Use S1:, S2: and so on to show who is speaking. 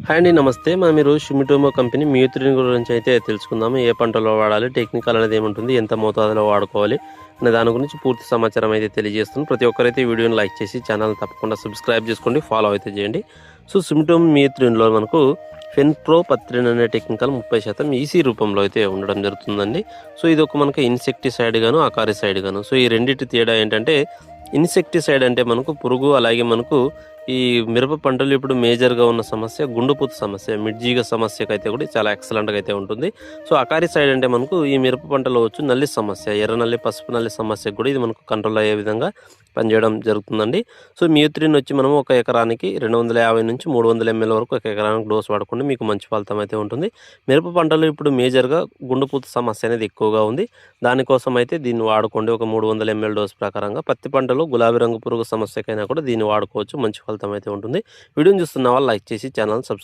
S1: Hi అండి, నమస్తే. మనం ఈరోజు షుమిటోమో కంపెనీ మ్యూత్రిన్ గురించి అయితే తెలుసుకుందాము. ఏ పంటలో వాడాలి, టెక్నికల్ అనేది ఏముంటుంది, ఎంత మోతాదులో వాడుకోవాలి అనే దాని గురించి పూర్తి సమాచారం అయితే తెలియజేస్తుంది. ప్రతి ఒక్కరైతే వీడియోని లైక్ చేసి ఛానల్ తప్పకుండా సబ్స్క్రైబ్ చేసుకోండి, ఫాలో అయితే చేయండి. సో షుమిటోమో మ్యూత్రిన్లో మనకు ఫెన్ప్రో పత్రిన్ అనే టెక్నికల్ 30% ఈసీ రూపంలో అయితే ఉండడం జరుగుతుందండి. సో ఇది ఒక మనకు ఇన్సెక్టిసైడ్ గాను, అకారిసైడ్ గాను. సో ఈ రెండింటి తేడా ఏంటంటే, ఇన్సెక్టిసైడ్ అంటే మనకు పురుగు, అలాగే మనకు ఈ మిరప పంటలు ఇప్పుడు మేజర్గా ఉన్న సమస్య గుండుపూత సమస్య, మిడ్జీగ సమస్యకైతే కూడా చాలా ఎక్సలెంట్గా అయితే ఉంటుంది. సో అకారిసైడ్ అంటే మనకు ఈ మిరప పంటలో వచ్చు నల్లి సమస్య, ఎర్ర నల్లి, పసుపు నల్లి సమస్యకు కూడా ఇది మనకు కంట్రోల్ అయ్యే విధంగా పనిచేయడం జరుగుతుందండి. సో మ్యూత్రిన్ వచ్చి మనం ఒక ఎకరానికి 250 నుంచి 300 ml వరకు ఒక ఎకరానికి డోస్ వాడుకుంటే మీకు మంచి ఫలితం అయితే ఉంటుంది. మిరప పంటలు ఇప్పుడు మేజర్గా గుండుపూత సమస్య అనేది ఎక్కువగా ఉంది. దానికోసం అయితే దీన్ని వాడుకోండి ఒక 300 ml డోస్ ప్రకారంగా. పత్తి పంటలో గులాబీ రంగు పురుగు సమస్యకైనా కూడా దీన్ని వాడుకోవచ్చు, మంచి ఫలితం అయితే ఉంటుంది. వీడియోని చూస్తున్న వాళ్ళు లైక్ చేసి ఛానల్ సబ్స్క్రైబ్